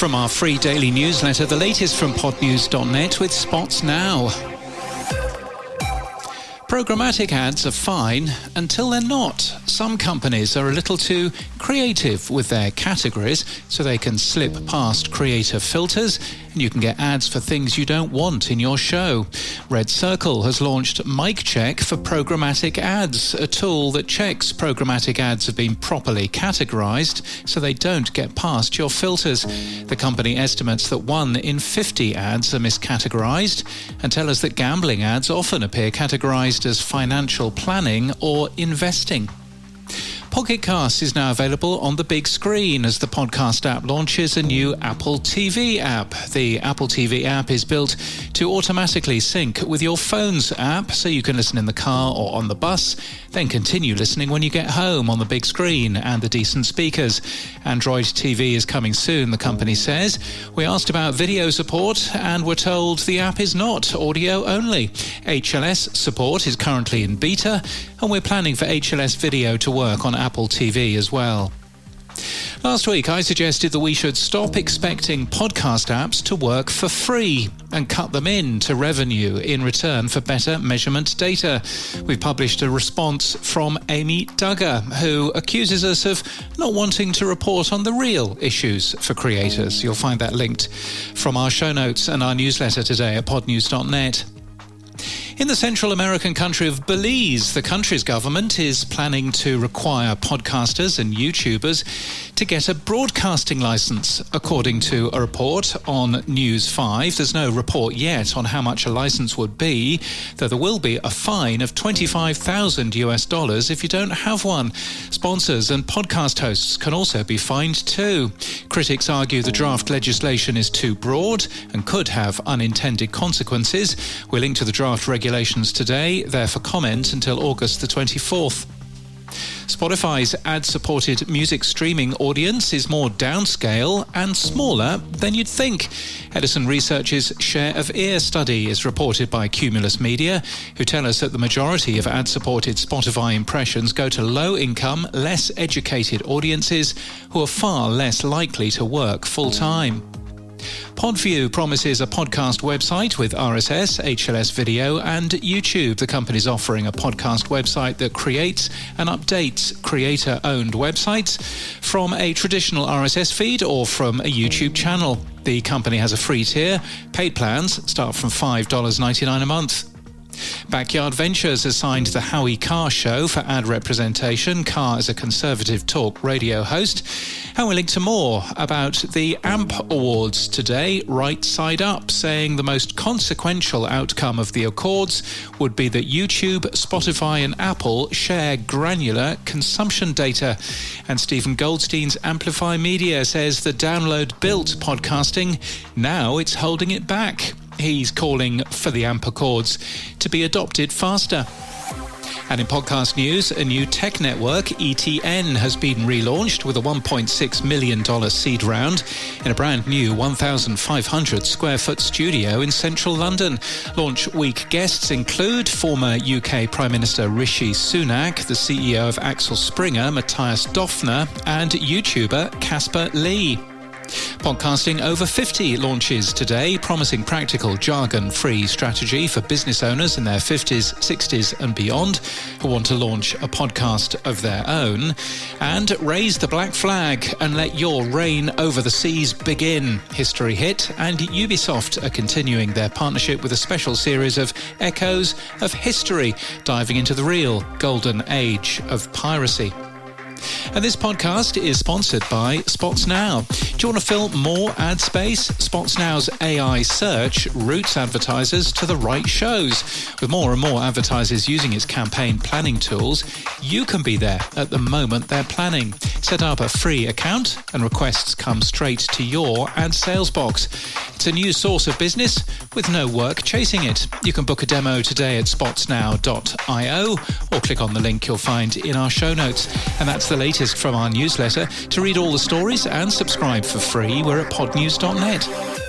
From our free daily newsletter, the latest from podnews.net with Spots Now. Programmatic ads are fine until they're not. Some companies are a little too creative with their categories, so they can slip past creator filters, and you can get ads for things you don't want in your show. Red Circle has launched krzhck for programmatic ads, a tool that checks programmatic ads have been properly categorized so they don't get past your filters. The company estimates that 1 in 50 ads are miscategorized and tell us that gambling ads often appear categorized as financial planning or investing. Pocket Cast is now available on the big screen as the podcast app launches a new Apple TV app. The Apple TV app is built to automatically sync with your phone's app so you can listen in the car or on the bus, then continue listening when you get home on the big screen and the decent speakers. Android TV is coming soon, the company says. We asked about video support and were told the app is not audio only. HLS support is currently in beta, and we're planning for HLS video to work on Apple TV as well. Last week, I suggested that we should stop expecting podcast apps to work for free and cut them in to revenue in return for better measurement data. We've published a response from Amy Duggar, who accuses us of not wanting to report on the real issues for creators. You'll find that linked from our show notes and our newsletter today at podnews.net. In the Central American country of Belize, the country's government is planning to require podcasters and YouTubers to get a broadcasting license, according to a report on News 5. There's no report yet on how much a license would be, though there will be a fine of $25,000 if you don't have one. Sponsors and podcast hosts can also be fined too. Critics argue the draft legislation is too broad and could have unintended consequences. We'll link to the draft regulations today. They're for comment until August the 24th. Spotify's ad-supported music streaming audience is more downscale and smaller than you'd think. Edison Research's Share of Ear study is reported by Cumulus Media, who tell us that the majority of ad-supported Spotify impressions go to low-income, less educated audiences who are far less likely to work full-time. Podview promises a podcast website with RSS, HLS video and YouTube. The company's offering a podcast website that creates and updates creator-owned websites from a traditional RSS feed or from a YouTube channel. The company has a free tier. Paid plans start from $5.99 a month. Backyard Ventures has signed the Howie Carr Show for ad representation. Carr is a conservative talk radio host. And we'll link to more about the AMP Awards today, right side up, saying the most consequential outcome of the Accords would be that YouTube, Spotify and Apple share granular consumption data. And Stephen Goldstein's Amplify Media says the download built podcasting, now it's holding it back. He's calling for the AMP Accords to be adopted faster. And in podcast news, a new tech network, ETN, has been relaunched with a $1.6 million seed round in a brand new 1,500 square foot studio in central London. Launch week guests include former UK Prime Minister Rishi Sunak, the CEO of Axel Springer, Matthias Döpfner, and YouTuber Casper Lee. Podcasting Over 50 launches today, promising practical jargon-free strategy for business owners in their 50s, 60s and beyond who want to launch a podcast of their own. And Raise the Black Flag and Let Your Reign Over the Seas Begin. History hit, and Ubisoft are continuing their partnership with a special series of Echoes of History, diving into the real golden age of piracy. And this podcast is sponsored by Spots Now. Do you want to fill more ad space? Spots Now's AI search routes advertisers to the right shows. With more and more advertisers using its campaign planning tools, you can be there at the moment they're planning. Set up a free account and requests come straight to your ad sales box. It's a new source of business with no work chasing it. You can book a demo today at spotsnow.io or click on the link you'll find in our show notes. And that's the latest from our newsletter. To read all the stories and subscribe for free, we're at podnews.net.